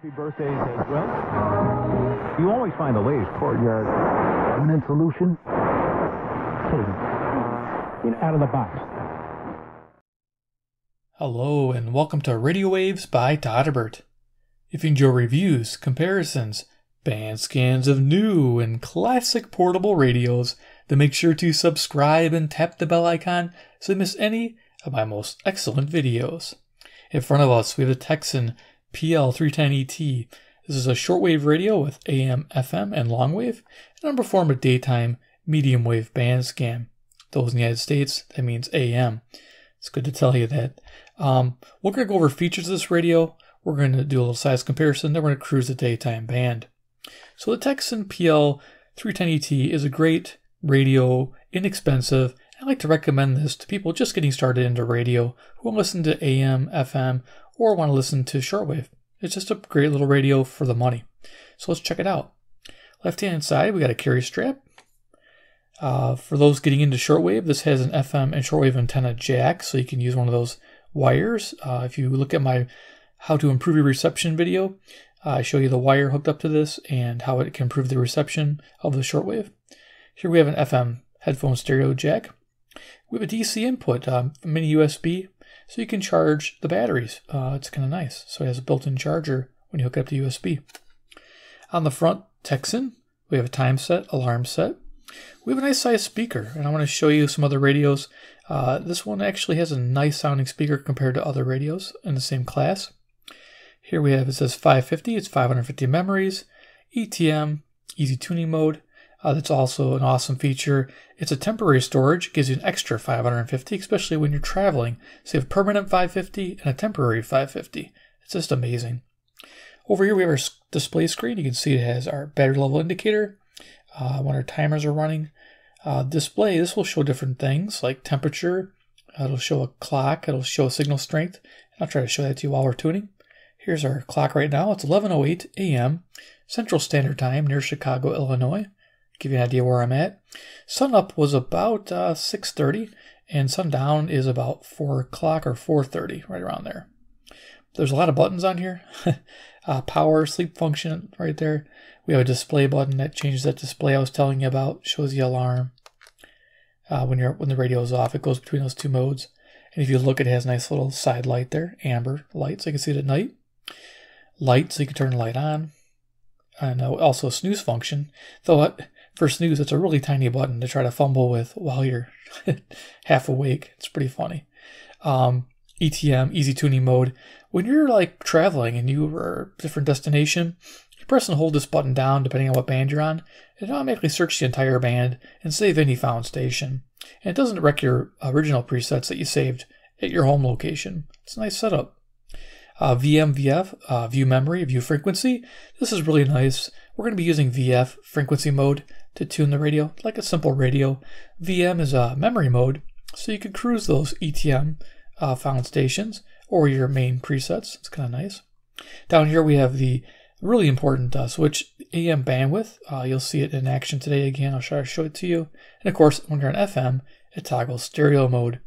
Happy birthdays as well. You always find the latest courtyard permanent solution. Out of the box. Hello and welcome to Radio Waves by Todderbert. If you enjoy reviews, comparisons, band scans of new and classic portable radios, then make sure to subscribe and tap the bell icon so you miss any of my most excellent videos. In front of us, we have the Tecsun PL-310ET. This is a shortwave radio with AM, FM, and longwave, and it'll perform a daytime medium wave band scan. Those in the United States, that means AM. It's good to tell you that. We're going to go over features of this radio. We're going to do a little size comparison. Then we're going to cruise the daytime band. So the Tecsun PL-310ET is a great radio, inexpensive. I like to recommend this to people just getting started into radio who want to listen to AM, FM, or want to listen to shortwave. It's just a great little radio for the money. So let's check it out. Left-hand side, we got a carry strap. For those getting into shortwave, this has an FM and shortwave antenna jack, so you can use one of those wires. If you look at my How to Improve Your Reception video, I show you the wire hooked up to this and how it can improve the reception of the shortwave. Here we have an FM headphone stereo jack. We have a DC input, mini USB, so you can charge the batteries. It's kind of nice. So it has a built-in charger when you hook it up to USB. On the front, Tecsun, we have a time set, alarm set. We have a nice sized speaker, and I want to show you some other radios. This one actually has a nice sounding speaker compared to other radios in the same class. Here we have, it says 550, it's 550 memories, ETM, easy tuning mode. That's also an awesome feature. It's a temporary storage, gives you an extra 550, especially when you're traveling. So you have permanent 550 and a temporary 550. It's just amazing. Over here we have our display screen. You can see it has our battery level indicator. When our timers are running. Display, this will show different things like temperature. It'll show a clock. It'll show signal strength. I'll try to show that to you while we're tuning. Here's our clock right now. It's 11:08 a.m. Central Standard Time near Chicago, Illinois. Give you an idea where I'm at. Sun up was about 6:30 and sundown is about 4 o'clock or 4:30, right around there. There's a lot of buttons on here. Power, sleep function right there. We have a display button that changes that display I was telling you about. Shows the alarm. When the radio is off, it goes between those two modes. And if you look, it has a nice little side light there, amber light, so you can see it at night. Light, so you can turn the light on. And also a snooze function. Though for snooze, it's a really tiny button to try to fumble with while you're half awake. It's pretty funny. ETM, easy tuning mode. When you're like traveling and you are a different destination, you press and hold this button down depending on what band you're on. It automatically searches the entire band and save any found station. And it doesn't wreck your original presets that you saved at your home location. It's a nice setup. VF, view memory, view frequency. This is really nice. We're going to be using VF frequency mode to tune the radio, like a simple radio. VM is a memory mode, so you can cruise those ETM found stations or your main presets. It's kind of nice. Down here we have the really important switch AM bandwidth. You'll see it in action today again. I'll try to show it to you. And of course, when you're on FM, it toggles stereo mode.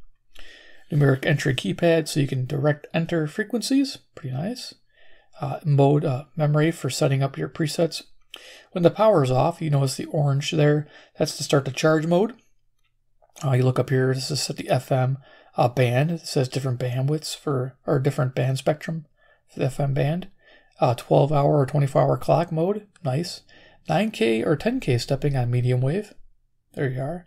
Numeric entry keypad, so you can direct enter frequencies. Pretty nice. Memory for setting up your presets. When the power is off, you notice the orange there. That's to start the charge mode. You look up here, this is set the FM band. It says different bandwidths or different band spectrum for the FM band. 12-hour or 24-hour clock mode. Nice. 9K or 10K stepping on medium wave. There you are.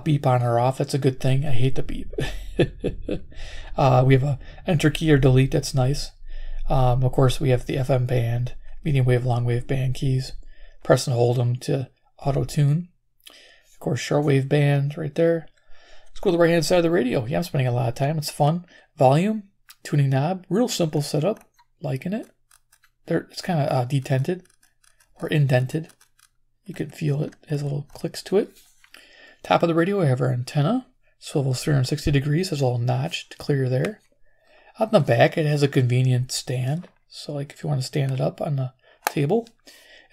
Beep on or off. That's a good thing. I hate the beep. We have a enter key or delete. That's nice. Of course, we have the FM band, medium wave, long wave band keys. Press and hold them to auto tune. Of course, shortwave band right there. Let's go to the right hand side of the radio. Yeah, I'm spending a lot of time. It's fun. Volume, tuning knob. Real simple setup. Liking it. It's kind of detented or indented. You can feel it. It has little clicks to it. Top of the radio, we have our antenna. Swivels 360 degrees. There's a little notch to clear there. On the back, it has a convenient stand. So like if you want to stand it up on the table.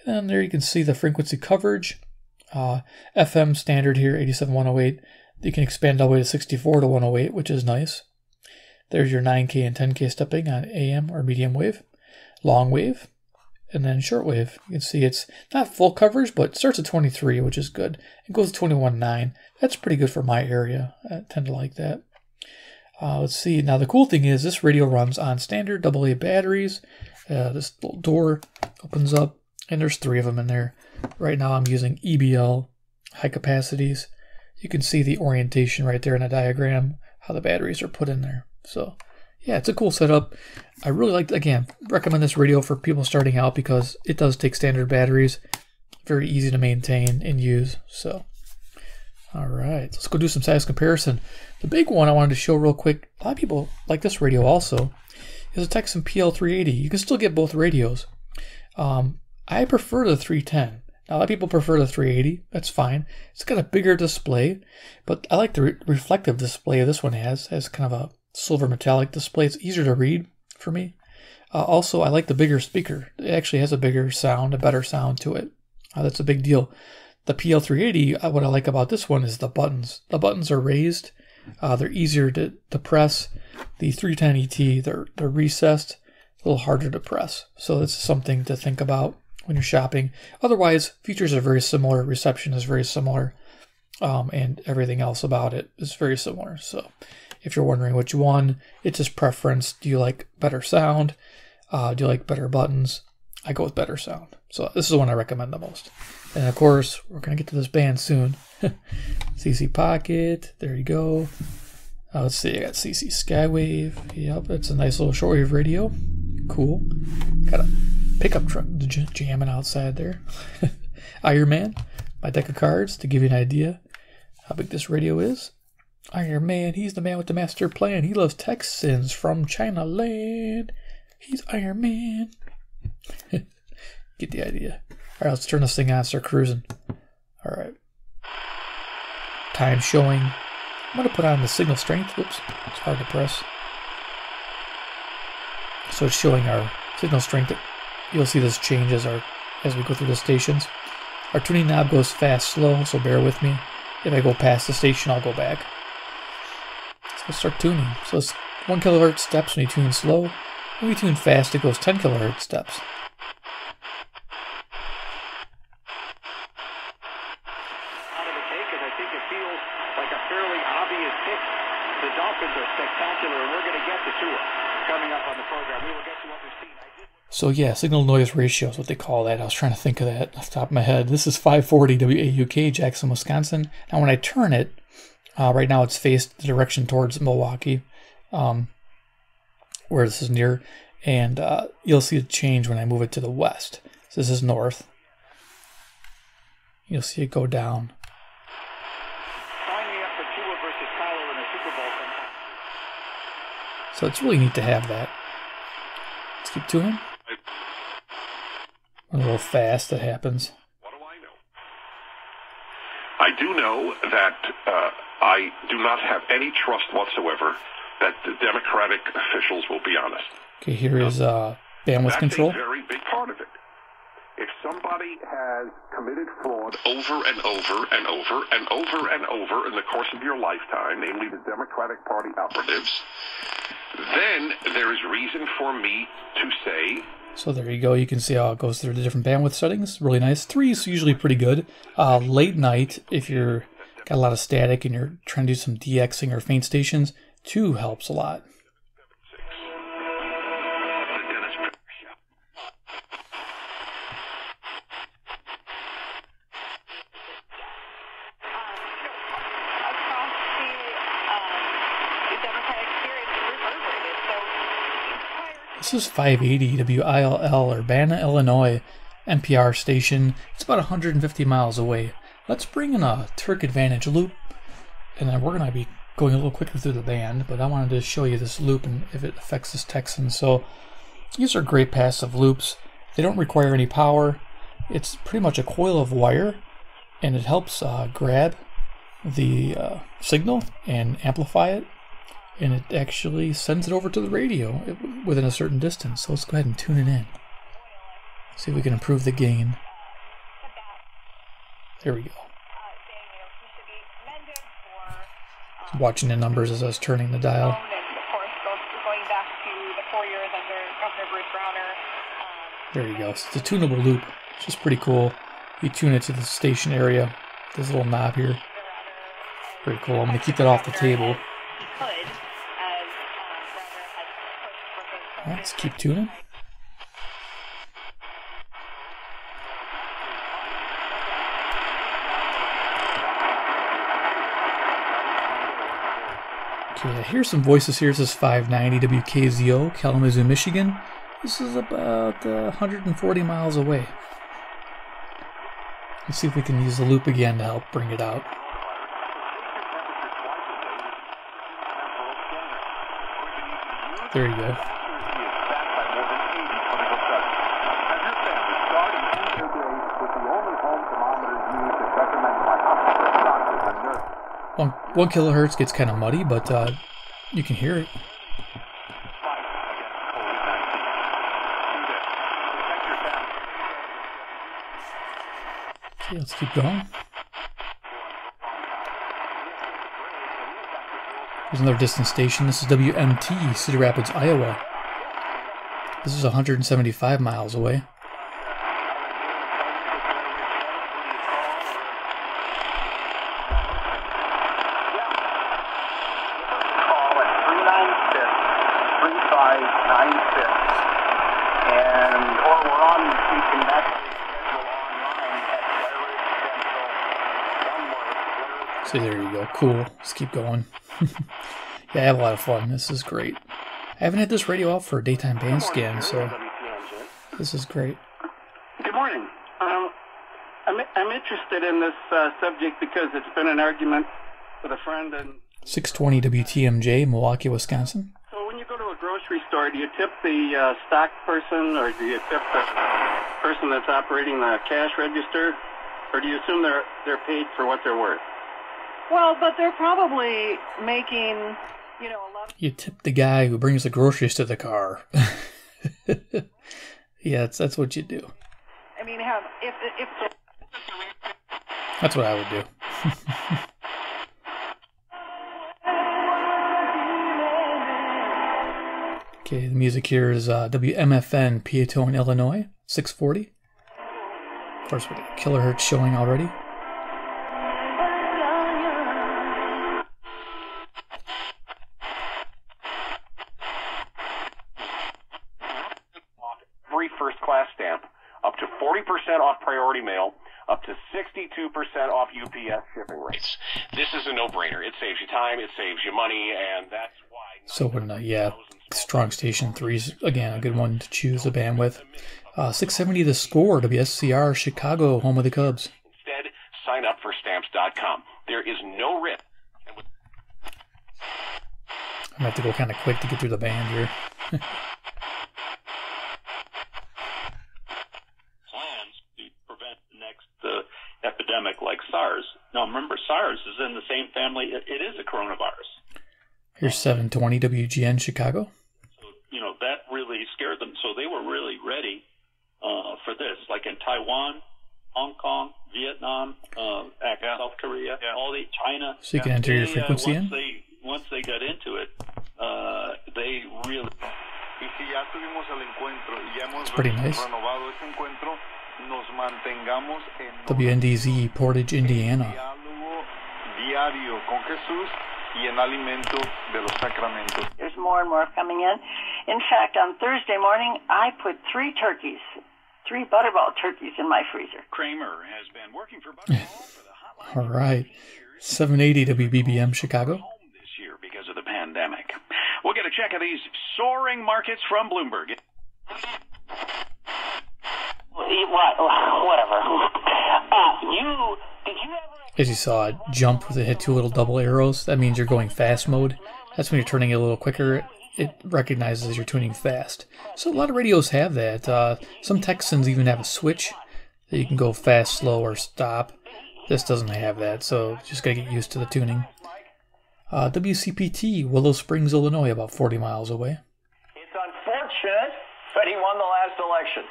And then there you can see the frequency coverage. FM standard here, 87-108. You can expand all the way to 64 to 108, which is nice. There's your 9K and 10K stepping on AM or medium wave. Long wave, And then shortwave, you can see it's not full coverage, but it starts at 23, which is good. It goes to 21.9. That's pretty good for my area. I tend to like that. Let's see. Now, the cool thing is this radio runs on standard AA batteries. This little door opens up, and there's 3 of them in there. Right now, I'm using EBL high capacities. You can see the orientation right there in the diagram, how the batteries are put in there. So, yeah, it's a cool setup. I really like, again, recommend this radio for people starting out because it does take standard batteries. Very easy to maintain and use. So, all right, let's go do some size comparison. The big one I wanted to show real quick, a lot of people like this radio also, is a Tecsun PL-310. You can still get both radios. I prefer the 310. Now, a lot of people prefer the 380. That's fine. It's got a bigger display, but I like the reflective display this one has kind of a silver metallic display. It's easier to read for me. Also, I like the bigger speaker. It actually has a bigger sound, a better sound to it. That's a big deal. The PL-380, what I like about this one is the buttons. The buttons are raised. They're easier to press. The 310ET, they're recessed, a little harder to press. So this is something to think about when you're shopping. Otherwise, features are very similar. Reception is very similar. And everything else about it is very similar. So if you're wondering which one, it's just preference. Do you like better sound? Do you like better buttons? I go with better sound. So this is the one I recommend the most. And of course, we're going to get to this band soon. CC Pocket. There you go. Let's see. I got CC Skywave. Yep, it's a nice little shortwave radio. Cool. Got a pickup truck jamming outside there. Iron Man. My deck of cards to give you an idea how big this radio is. Iron Man, he's the man with the master plan. He loves Texans from China land. He's Iron Man. Get the idea. All right, let's turn this thing on and start cruising. All right. Time showing. I'm going to put on the signal strength. Whoops, it's hard to press. So it's showing our signal strength. You'll see this change as we go through the stations. Our tuning knob goes fast, slow, so bear with me. If I go past the station, I'll go back. So let's start tuning. So it's 1 kilohertz steps when you tune slow. When we tune fast, it goes 10 kilohertz steps. So yeah, signal noise ratio is what they call that. I was trying to think of that off the top of my head. This is 540 WAUK, Jackson, Wisconsin. Now when I turn it, right now it's faced the direction towards Milwaukee, where this is near. And you'll see it change when I move it to the west. So this is north. You'll see it go down. So it's really neat to have that. Let's keep tuning. A little fast, that happens. What do I know? I do know that I do not have any trust whatsoever that the Democratic officials will be honest. Okay, here is bandwidth control. That's a very big part of it. If somebody has committed fraud over and over and over and over and over in the course of your lifetime, namely the Democratic Party operatives, then there is reason for me to say... So there you go. You can see how it goes through the different bandwidth settings. Really nice. 3 is usually pretty good. Late night, if you're got a lot of static and you're trying to do some DXing or faint stations, 2 helps a lot. This is 580 WILL, Urbana, Illinois, NPR station. It's about 150 miles away. Let's bring in a Turk Advantage loop, and then we're going to be going a little quicker through the band, but I wanted to show you this loop and if it affects this Texan. So these are great passive loops. They don't require any power. It's pretty much a coil of wire, and it helps grab the signal and amplify it. And it actually sends it over to the radio within a certain distance. So let's go ahead and tune it in. See if we can improve the gain. There we go. Watching the numbers as I was turning the dial. There you go. So it's a tunable loop, which is pretty cool. You tune it to the station area. This little knob here. Pretty cool. I'm going to keep that off the table. Let's keep tuning. Okay, I hear some voices here. This is 590 WKZO, Kalamazoo, Michigan. This is about 140 miles away. Let's see if we can use the loop again to help bring it out. There you go. One kilohertz gets kind of muddy, but you can hear it. Okay, let's keep going. Here's another distant station. This is WMT, Cedar Rapids, Iowa. This is 175 miles away. So there you go. Cool. Let's keep going. Yeah, I have a lot of fun. This is great. I haven't had this radio out for a daytime band scan, so this is great. Good morning. I'm interested in this subject because it's been an argument with a friend. And 620 WTMJ, Milwaukee, Wisconsin. So when you go to a grocery store, do you tip the stock person, or do you tip the person that's operating the cash register, or do you assume they're paid for what they're worth? Well, but they're probably making, you know, a lot. You tip the guy who brings the groceries to the car. Yeah, that's what you do. I mean, if that's what I would do. Okay, the music here is WMFN, Peatone, Illinois, 640. Of course, with kilohertz showing already. Free first class stamp, up to 40% off priority mail, up to 62% off UPS shipping rates. This is a no-brainer. It saves you time, it saves you money, and that's why. So when yeah, Strong Station 3 is again a good one to choose a band with. 670 The Score, WSCR, Chicago, home of the Cubs. Instead, sign up for stamps.com. There is no risk. I'm gonna have to go kind of quick to get through the band here. Plans to prevent the next epidemic like SARS. Now, remember, SARS is in the same family. It is a coronavirus. Here's 720 WGN, Chicago. So, you know, that really scared them. So they were really ready for this. Like in Taiwan, Hong Kong, Vietnam, South Korea, all the China. So you can enter your frequency in. Once they got into it, they really. It's pretty nice. WNDZ, Portage, Indiana. there's more and more coming in. In fact, on Thursday morning, I put 3 Butterball turkeys in my freezer. Kramer has been working for Butterball for the hotline. All right. 780 WBBM, Chicago. This year because of the pandemic. We'll get a check of these soaring markets from Bloomberg. Whatever. As you saw, it jump with it hit 2 little double arrows. That means you're going fast mode. That's when you're turning it a little quicker. It recognizes you're tuning fast. So a lot of radios have that. Some Texans even have a switch that you can go fast, slow, or stop. This doesn't have that, so just gotta get used to the tuning. WCPT, Willow Springs, Illinois, about 40 miles away. It's unfortunate, but he won the last election.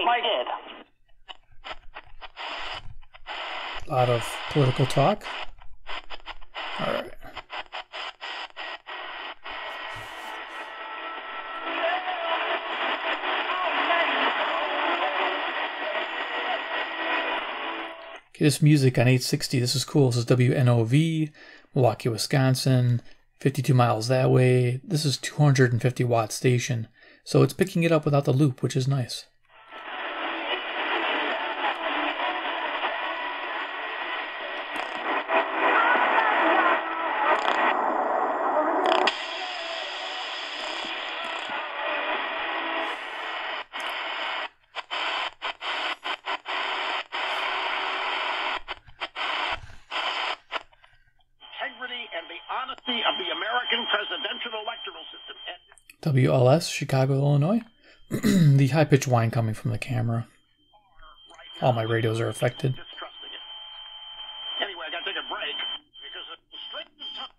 Mike did. A lot of political talk. All right. Okay, this music on 860, this is cool. This is WNOV, Milwaukee, Wisconsin, 52 miles that way. This is 250 watt station. So it's picking it up without the loop, which is nice. WLS, Chicago, Illinois. The high-pitched whine coming from the camera. All my radios are affected. Anyway, I gotta take a break because the string is tough.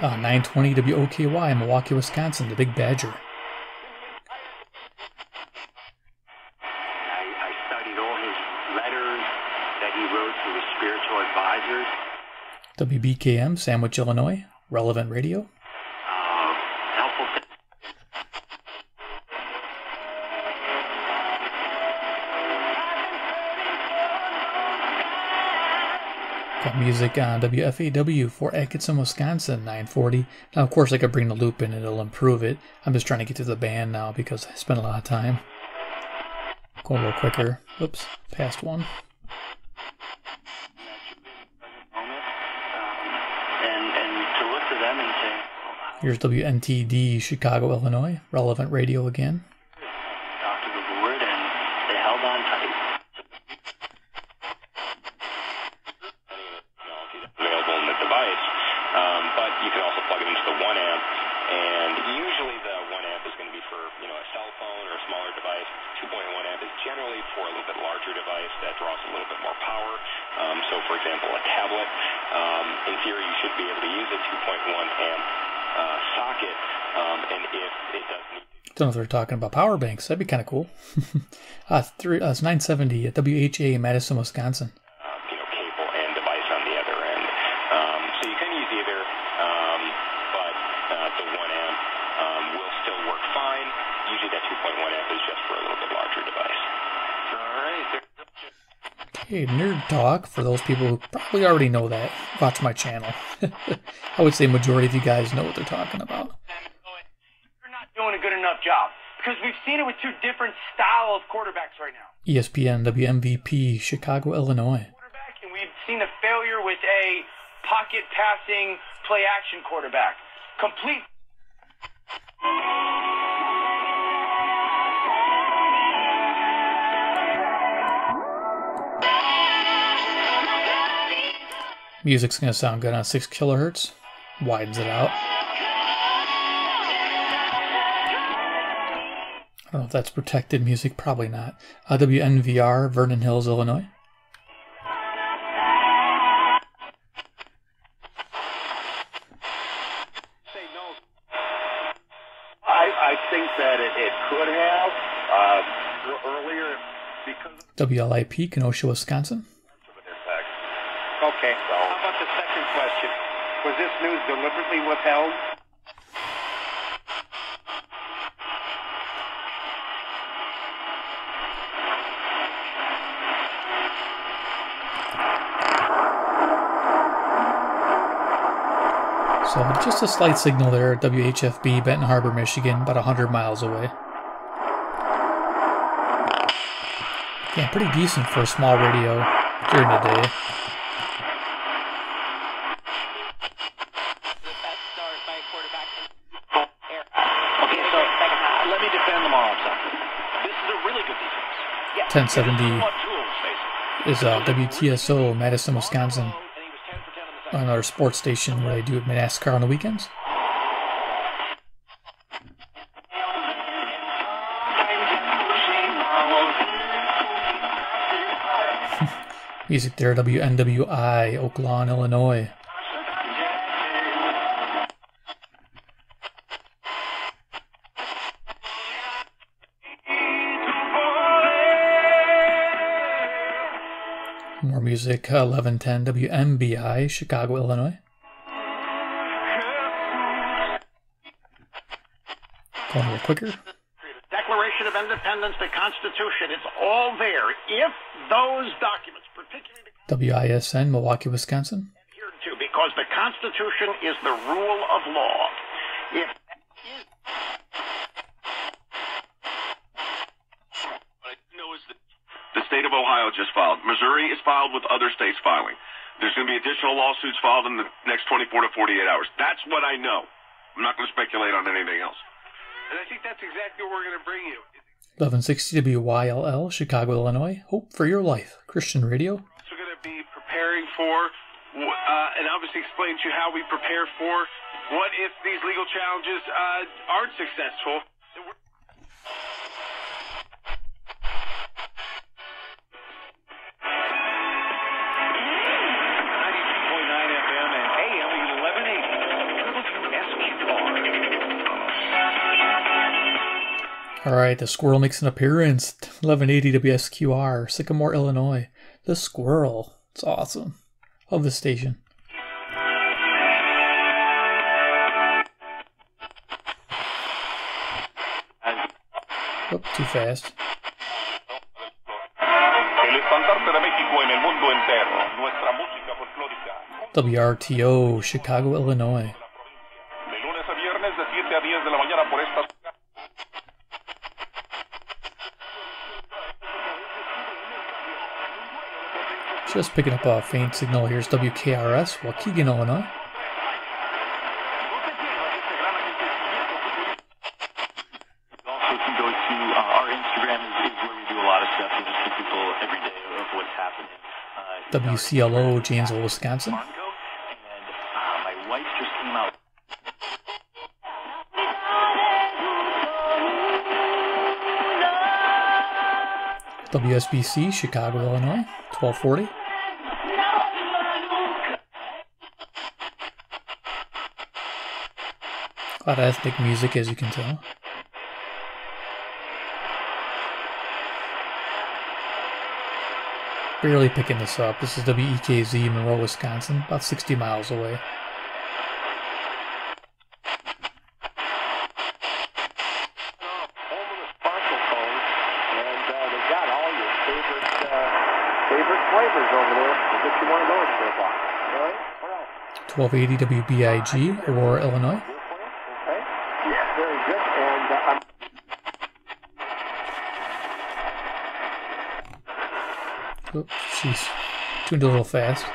Uh, 920 WOKY, Milwaukee, Wisconsin, the Big Badger. I studied all his letters that he wrote to his spiritual advisors. WBKM, Sandwich, Illinois, Relevant Radio. Helpful. Got music on WFAW for Atkinson, Wisconsin, 940. Now, of course, I could bring the loop in and it'll improve it. I'm just trying to get to the band now because I spent a lot of time. Go a little quicker. Oops, past one. And to look to them and say, Here's WNTD, Chicago, Illinois. Relevant Radio again. talk to the Lord, and they held on tight. Available in the device, but you can also plug it into the 1 amp, and usually the 1 amp is going to be for a cell phone or a smaller device. 2.1 amp is generally for a little bit larger device that draws a little bit more power. So for example, a tablet, in theory you should be able to use a 2.1 amp socket, and if it does need to. Don't know if they're talking about power banks. That'd be kind of cool. It's 970 at WHA, Madison, Wisconsin. Cable and device on the other end. So you can use either, but the 1 amp will still work fine. Usually that 2.1 amp is just for a little bit larger device. All right. Okay, Nerd Talk, for those people who probably already know that, watch my channel. I would say majority of you guys know what they're talking about. You're not doing a good enough job because we've seen it with two different style of quarterbacks right now. ESPN, WMVP, Chicago, Illinois. Quarterback, and we've seen a failure with a pocket passing play action quarterback. Complete. Music's going to sound good on 6 kilohertz. Widens it out. I don't know if that's protected music. Probably not. WNVR, Vernon Hills, Illinois. I think that it could have earlier because WLIP, Kenosha, Wisconsin. Okay, so how about the second question? Was this news deliberately withheld? So just a slight signal there at WHFB, Benton Harbor, Michigan, about 100 miles away. Yeah, pretty decent for a small radio during the day. Okay, so let me defend them all on something. This is a really good defense. 1070 is WTSO, Madison, Wisconsin. Another sports station where they do NASCAR on the weekends. Music there, WNWI, Oak Lawn, Illinois. music, 1110 WMBI, Chicago, Illinois. Going a little quicker. Declaration of Independence, the Constitution, it's all there. If those documents, particularly WISN, Milwaukee, Wisconsin. adhered to, because the Constitution is the rule of law. If the state of Ohio just filed. Missouri is filed with other states filing. There's going to be additional lawsuits filed in the next 24 to 48 hours. That's what I know. I'm not going to speculate on anything else. And I think that's exactly what we're going to bring you. 1160 WYLL, Chicago, Illinois. Hope for your life. Christian radio. We're going to be preparing for, and obviously explain to you how we prepare for what if these legal challenges aren't successful. Alright, the squirrel makes an appearance. 1180 WSQR, Sycamore, Illinois. The squirrel. It's awesome. Love this station. Oh, too fast. WRTO, Chicago, Illinois. Just picking up a faint signal. Here's WKRS, Waukegan, Illinois. Also, if you go to our Instagram, is where we do a lot of stuff. We just give people every day of what's happening. WCLO, Janesville, Wisconsin. And my wife just came out. WSBC, Chicago, Illinois, 1240. A lot of ethnic music, as you can tell. Barely picking this up. This is WEKZ, Monroe, Wisconsin, about 60 miles away. Favorite flavors over there. We'll get you one of those for a box. All right? What else? 1280 WBIG, Aurora, Illinois. Okay. Yeah, very good. And Oh, she's tuned a little fast.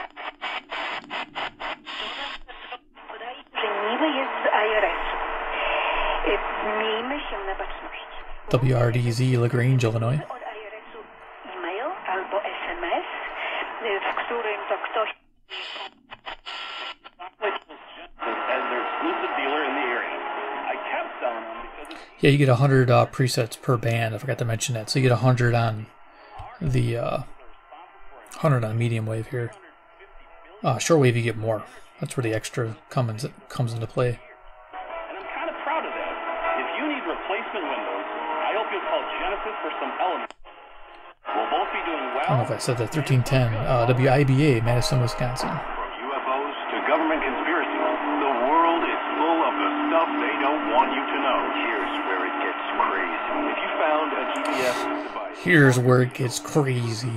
WRDZ, LaGrange, Illinois. Yeah, you get 100 presets per band. I forgot to mention that. So you get 100 on the 100 on medium wave here. Shortwave you get more. That's where the extra comes into play. And I'm kind of proud of that. If you need replacement windows, I hope you'll call Genesis for some elements. We'll both be doing well. I don't know if I said that. 1310 WIBA, Madison, Wisconsin. From UFOs to government conspiracies, the world is full of the stuff they don't want you to know. Here's where it gets crazy. If you found a GPS device, here's where it gets crazy.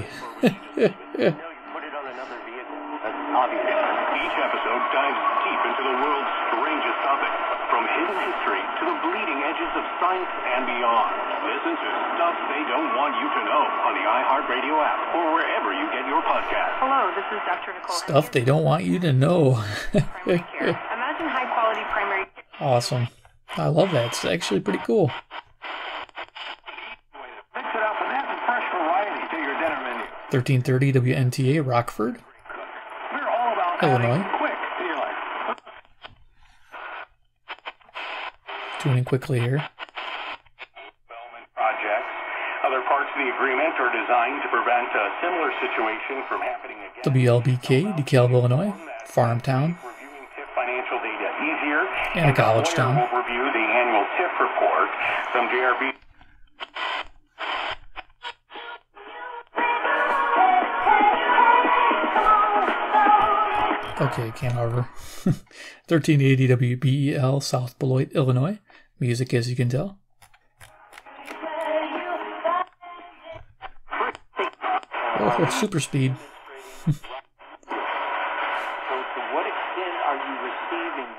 Each episode dives deep into the world's strangest topic, from hidden history to the bleeding edges of science and beyond. Listen to Stuff They Don't Want You to Know on the iHeartRadio app or wherever you get your podcasts. Hello, this is Dr. Nicole. Stuff they don't want you to know. Primary care. Imagine high-quality primary care. Awesome. I love that. It's actually pretty cool. Mix it up and add some fresh variety to your dinner menu. 1330 WNTA, Rockford, We're all about Illinois. adding quick to your life. Tuning quickly here. Projects. Other parts of the agreement are designed to prevent a similar situation from happening again. WLBK, DeKalb, Illinois, farm town, Reviewing TIP financial data easier. and a college The lawyer town. will review the annual TIP report. Some JRB. Okay, Can't Harbor. 1380 WBEL, South Beloit, Illinois. Music, as you can tell. Oh, super speed.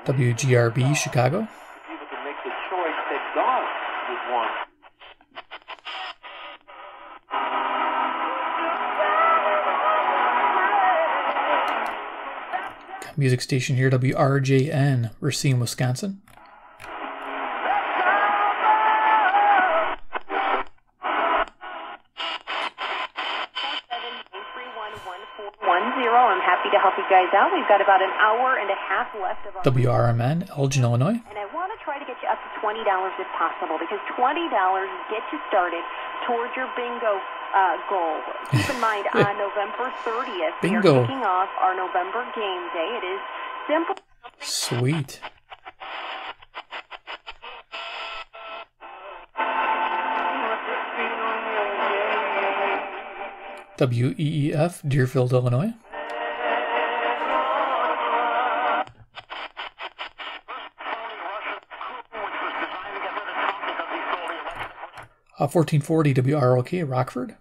WGRB, Chicago. People can make the choice that God would want. Music station here, WRJN, Racine, Wisconsin. I'm happy to help you guys out. We've got about an hour and a half left of our WRMN, Elgin, Illinois. And I want to try to get you up to $20 if possible, because $20 gets you started towards your bingo goal. Keep in mind, on November 30th, we are kicking off our November game day. It is simple. Sweet. WEEF, Deerfield, Illinois. Uh, 1440 WROK, Rockford.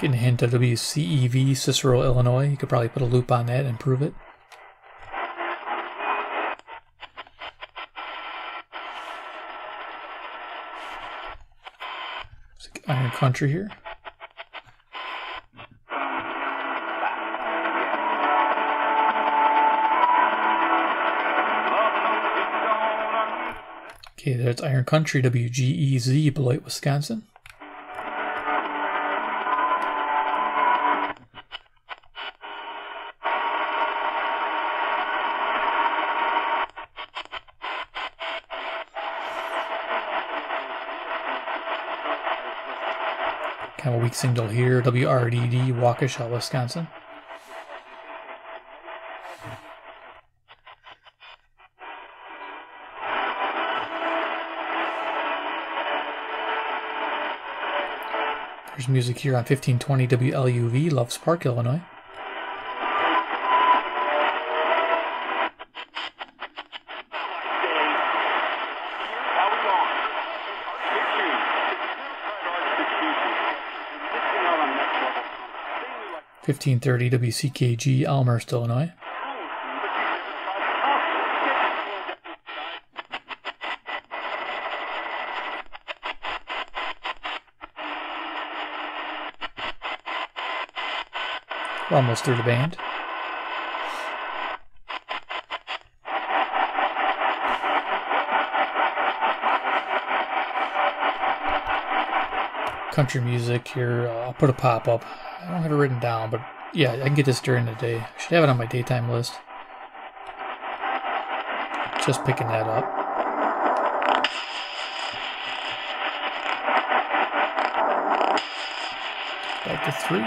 Getting a hint of WCEV, Cicero, Illinois. You could probably put a loop on that and prove it. Iron Country here. Okay, that's Iron Country, WGEZ, Beloit, Wisconsin. Kind of a weak signal here, WRDD, Waukesha, Wisconsin. There's music here on 1520 WLUV, Loves Park, Illinois. (1530) WCKG, Elmhurst, Illinois. We're almost through the band. Country music here. I'll put a pop-up. I don't have it written down, but yeah, I can get this during the day. I should have it on my daytime list. Just picking that up. Back to 3.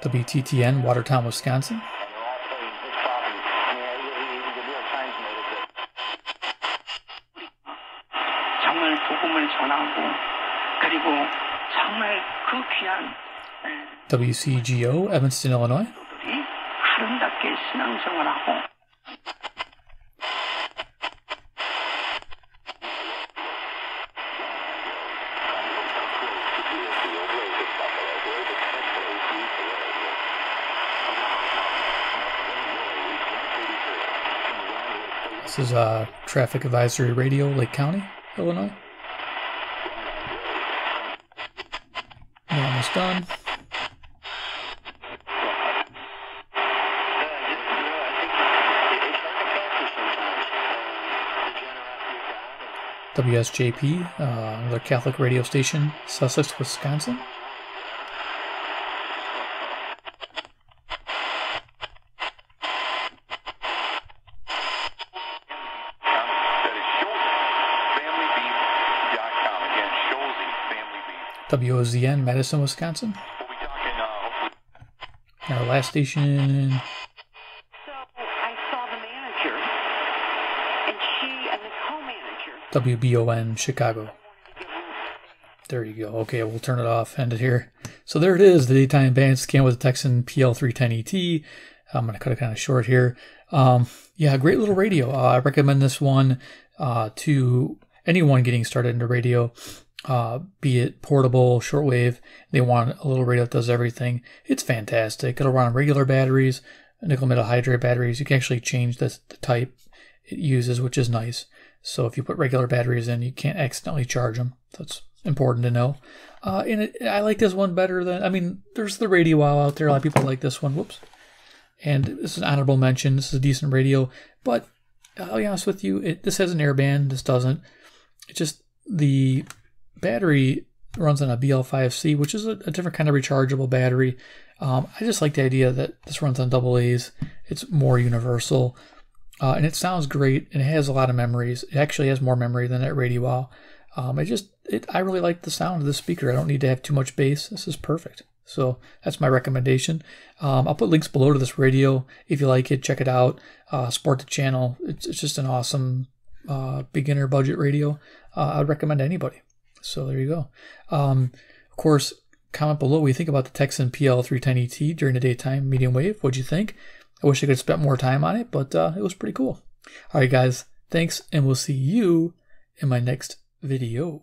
WTTN, Watertown, Wisconsin. WCGO, Evanston, Illinois. This is Traffic Advisory Radio, Lake County, Illinois. We're almost done. WSJP, another Catholic radio station, Sussex, Wisconsin. WOZN, Madison, Wisconsin. Our last station. So I saw the manager, and she and the co-manager. WBON Chicago. There you go. Okay, we'll turn it off. End it here. So there it is, the daytime band scan with the Tecsun PL-310ET. I'm going to cut it kind of short here. Yeah, great little radio. I recommend this one to anyone getting started into radio, be it portable, shortwave. They want a little radio that does everything. It's fantastic. It'll run on regular batteries, nickel metal hydride batteries. You can actually change the type it uses, which is nice. So if you put regular batteries in, you can't accidentally charge them. That's important to know. And I like this one better than, I mean, there's the Radio Wow out there. A lot of people like this one. Whoops. And this is an honorable mention. This is a decent radio. But I'll be honest with you, this has an airband. This doesn't. It's just the battery runs on a BL5C, which is a different kind of rechargeable battery. I just like the idea that this runs on AA's. It's more universal. And it sounds great. And it has a lot of memories. It actually has more memory than that Radio Wow. I really like the sound of this speaker. I don't need to have too much bass. This is perfect. So that's my recommendation. I'll put links below to this radio. If you like it, check it out. Support the channel. It's just an awesome beginner budget radio. I'd recommend to anybody. So there you go. Of course, comment below what you think about the Tecsun PL-310ET during the daytime medium wave. What'd you think? I wish I could have spent more time on it, but it was pretty cool. All right, guys. Thanks, and we'll see you in my next video.